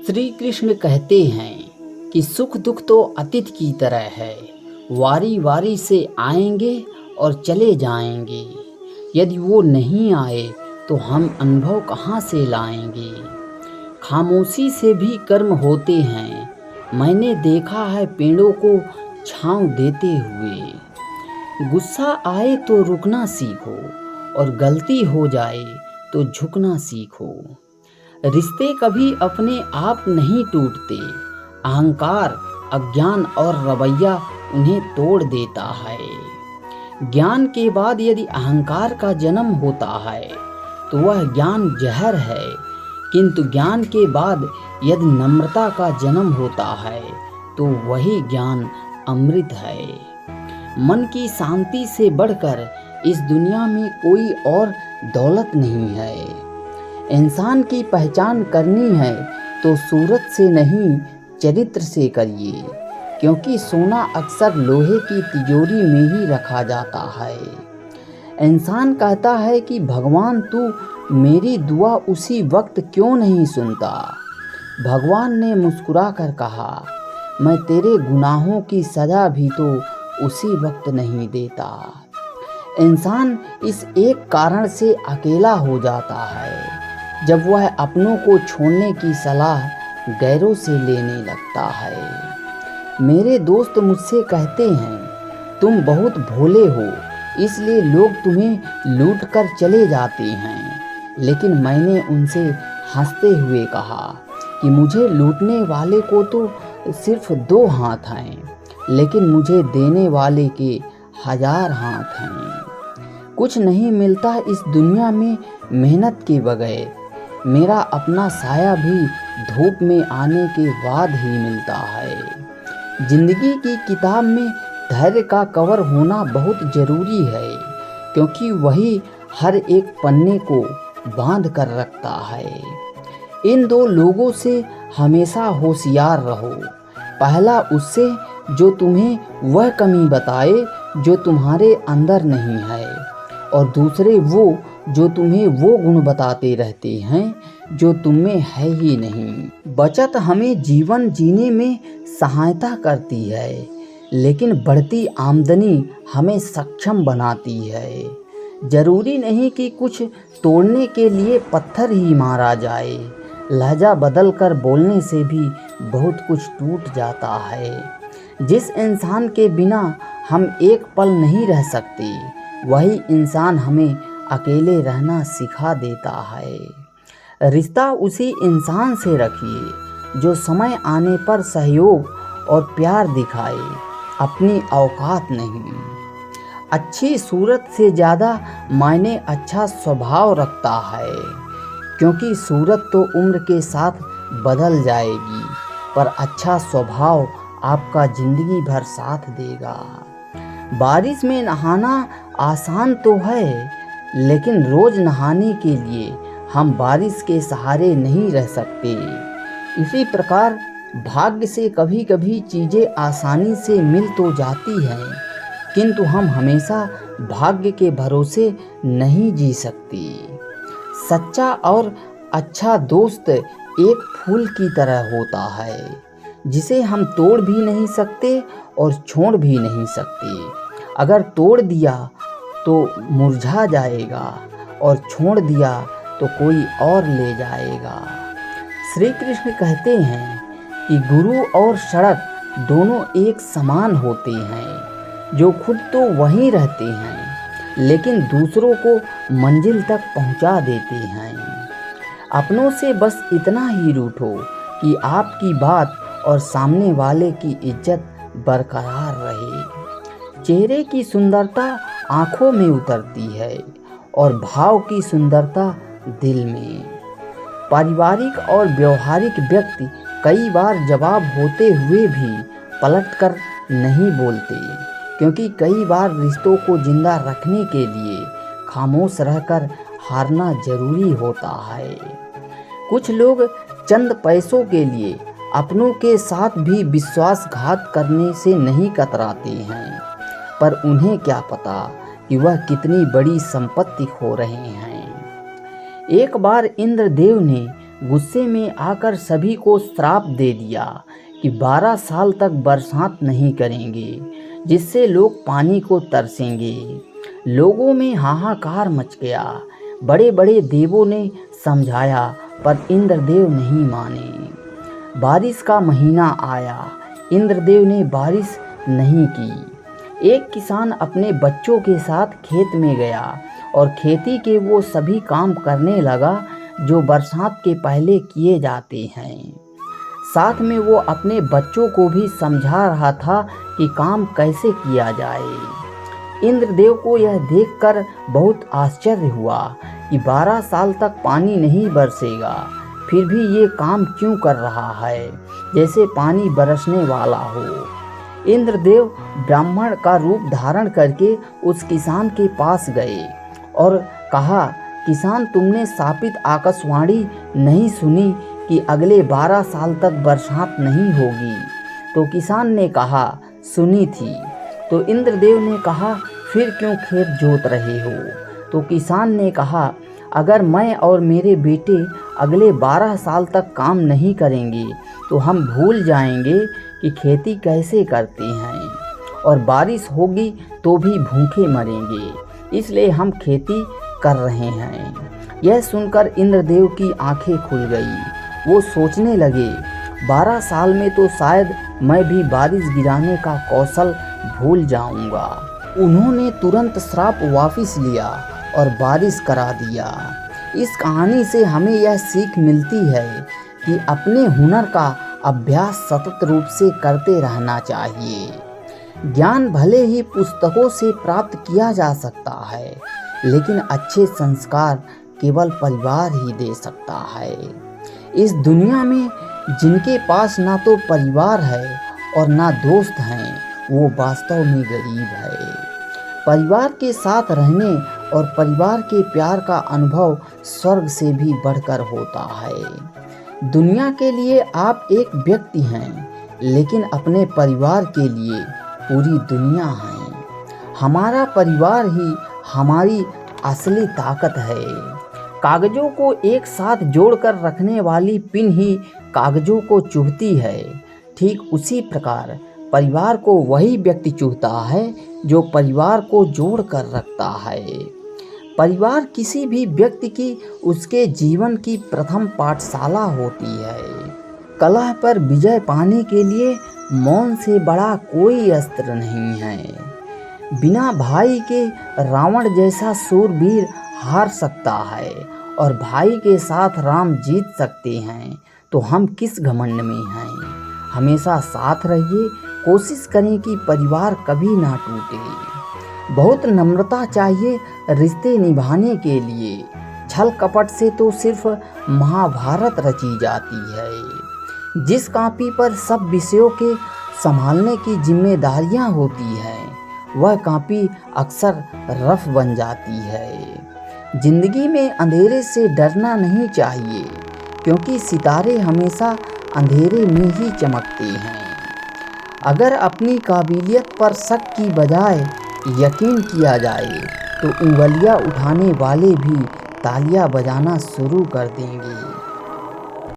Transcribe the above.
श्री कृष्ण कहते हैं कि सुख दुख तो अतीत की तरह है, वारी वारी से आएंगे और चले जाएंगे। यदि वो नहीं आए तो हम अनुभव कहाँ से लाएंगे। खामोशी से भी कर्म होते हैं, मैंने देखा है पेड़ों को छांव देते हुए। गुस्सा आए तो रुकना सीखो और गलती हो जाए तो झुकना सीखो। रिश्ते कभी अपने आप नहीं टूटते, अहंकार, अज्ञान और रवैया उन्हें तोड़ देता है। ज्ञान के बाद यदि अहंकार का जन्म होता है तो वह ज्ञान जहर है, किंतु ज्ञान के बाद यदि नम्रता का जन्म होता है तो वही ज्ञान अमृत है। मन की शांति से बढ़कर इस दुनिया में कोई और दौलत नहीं है। इंसान की पहचान करनी है तो सूरत से नहीं चरित्र से करिए, क्योंकि सोना अक्सर लोहे की तिजोरी में ही रखा जाता है। इंसान कहता है कि भगवान तू मेरी दुआ उसी वक्त क्यों नहीं सुनता। भगवान ने मुस्कुरा कर कहा, मैं तेरे गुनाहों की सजा भी तो उसी वक्त नहीं देता। इंसान इस एक कारण से अकेला हो जाता है जब वह अपनों को छोड़ने की सलाह गैरों से लेने लगता है। मेरे दोस्त मुझसे कहते हैं तुम बहुत भोले हो, इसलिए लोग तुम्हें लूट कर चले जाते हैं। लेकिन मैंने उनसे हंसते हुए कहा कि मुझे लूटने वाले को तो सिर्फ 2 हाथ हैं, लेकिन मुझे देने वाले के 1000 हाथ हैं। कुछ नहीं मिलता इस दुनिया में मेहनत के बगैर। मेरा अपना साया भी धूप में आने के बाद ही मिलता है। जिंदगी की किताब में धैर्य का कवर होना बहुत ज़रूरी है, क्योंकि वही हर एक पन्ने को बांध कर रखता है। इन 2 लोगों से हमेशा होशियार रहो। पहला उससे जो तुम्हें वह कमी बताए जो तुम्हारे अंदर नहीं है, और दूसरे वो जो तुम्हें वो गुण बताते रहते हैं जो तुममें है ही नहीं। बचत हमें जीवन जीने में सहायता करती है, लेकिन बढ़ती आमदनी हमें सक्षम बनाती है। जरूरी नहीं कि कुछ तोड़ने के लिए पत्थर ही मारा जाए। लहजा बदल कर बोलने से भी बहुत कुछ टूट जाता है। जिस इंसान के बिना हम एक पल नहीं रह सकते, वही इंसान हमें अकेले रहना सिखा देता है। रिश्ता उसी इंसान से रखिए जो समय आने पर सहयोग और प्यार दिखाए, अपनी औकात नहीं। अच्छी सूरत से ज़्यादा मायने अच्छा स्वभाव रखता है, क्योंकि सूरत तो उम्र के साथ बदल जाएगी, पर अच्छा स्वभाव आपका ज़िंदगी भर साथ देगा। बारिश में नहाना आसान तो है, लेकिन रोज़ नहाने के लिए हम बारिश के सहारे नहीं रह सकते। इसी प्रकार भाग्य से कभी कभी चीज़ें आसानी से मिल तो जाती हैं, किंतु हम हमेशा भाग्य के भरोसे नहीं जी सकते। सच्चा और अच्छा दोस्त एक फूल की तरह होता है, जिसे हम तोड़ भी नहीं सकते और छोड़ भी नहीं सकते। अगर तोड़ दिया तो मुरझा जाएगा और छोड़ दिया तो कोई और ले जाएगा। श्री कृष्ण कहते हैं कि गुरु और सड़क दोनों एक समान होते हैं, जो खुद तो वहीं रहते हैं लेकिन दूसरों को मंजिल तक पहुंचा देते हैं। अपनों से बस इतना ही रूठो कि आपकी बात और सामने वाले की इज्जत बरकरार रहे। चेहरे की सुंदरता आँखों में उतरती है और भाव की सुंदरता दिल में। पारिवारिक और व्यवहारिक व्यक्ति कई बार जवाब होते हुए भी पलटकर नहीं बोलते, क्योंकि कई बार रिश्तों को जिंदा रखने के लिए खामोश रहकर हारना जरूरी होता है। कुछ लोग चंद पैसों के लिए अपनों के साथ भी विश्वासघात करने से नहीं कतराते हैं, पर उन्हें क्या पता कि वह कितनी बड़ी संपत्ति खो रहे हैं। एक बार इंद्रदेव ने गुस्से में आकर सभी को श्राप दे दिया कि 12 साल तक बरसात नहीं करेंगे, जिससे लोग पानी को तरसेंगे। लोगों में हाहाकार मच गया। बड़े बड़े देवों ने समझाया, पर इंद्रदेव नहीं माने। बारिश का महीना आया, इंद्रदेव ने बारिश नहीं की। एक किसान अपने बच्चों के साथ खेत में गया और खेती के वो सभी काम करने लगा जो बरसात के पहले किए जाते हैं। साथ में वो अपने बच्चों को भी समझा रहा था कि काम कैसे किया जाए। इंद्रदेव को यह देखकर बहुत आश्चर्य हुआ कि 12 साल तक पानी नहीं बरसेगा, फिर भी ये काम क्यों कर रहा है जैसे पानी बरसने वाला हो। इंद्रदेव ब्राह्मण का रूप धारण करके उस किसान के पास गए और कहा, किसान, तुमने शापित आकाशवाणी नहीं सुनी कि अगले 12 साल तक बरसात नहीं होगी? तो किसान ने कहा, सुनी थी। तो इंद्रदेव ने कहा, फिर क्यों खेत जोत रहे हो? तो किसान ने कहा, अगर मैं और मेरे बेटे अगले 12 साल तक काम नहीं करेंगे तो हम भूल जाएंगे कि खेती कैसे करते हैं, और बारिश होगी तो भी भूखे मरेंगे, इसलिए हम खेती कर रहे हैं। यह सुनकर इंद्रदेव की आंखें खुल गई। वो सोचने लगे, 12 साल में तो शायद मैं भी बारिश गिराने का कौशल भूल जाऊंगा। उन्होंने तुरंत श्राप वापस लिया और बारिश करा दिया। इस कहानी से हमें यह सीख मिलती है कि अपने हुनर का अभ्यास सतत रूप से करते रहना चाहिए। ज्ञान भले ही पुस्तकों से प्राप्त किया जा सकता है, लेकिन अच्छे संस्कार केवल परिवार ही दे सकता है। इस दुनिया में जिनके पास ना तो परिवार है और ना दोस्त हैं, वो वास्तव में गरीब है। परिवार के साथ रहने और परिवार के प्यार का अनुभव स्वर्ग से भी बढ़कर होता है। दुनिया के लिए आप एक व्यक्ति हैं, लेकिन अपने परिवार के लिए पूरी दुनिया है। हमारा परिवार ही हमारी असली ताकत है। कागजों को एक साथ जोड़कर रखने वाली पिन ही कागजों को चुभती है। ठीक उसी प्रकार परिवार को वही व्यक्ति चुभता है जो परिवार को जोड़ कर रखता है। परिवार किसी भी व्यक्ति की उसके जीवन की प्रथम पाठशाला होती है। कलह पर विजय पाने के लिए मौन से बड़ा कोई अस्त्र नहीं है। बिना भाई के रावण जैसा शूरवीर हार सकता है और भाई के साथ राम जीत सकते हैं, तो हम किस घमंड में हैं। हमेशा साथ रहिए, कोशिश करें कि परिवार कभी ना टूटे। बहुत नम्रता चाहिए रिश्ते निभाने के लिए। छल कपट से तो सिर्फ महाभारत रची जाती है। जिस कॉपी पर सब विषयों के संभालने की जिम्मेदारियां होती हैं, वह कॉपी अक्सर रफ बन जाती है। जिंदगी में अंधेरे से डरना नहीं चाहिए, क्योंकि सितारे हमेशा अंधेरे में ही चमकते हैं। अगर अपनी काबिलियत पर शक की बजाय यकीन किया जाए तो उंगलियां उठाने वाले भी तालियां बजाना शुरू कर देंगे।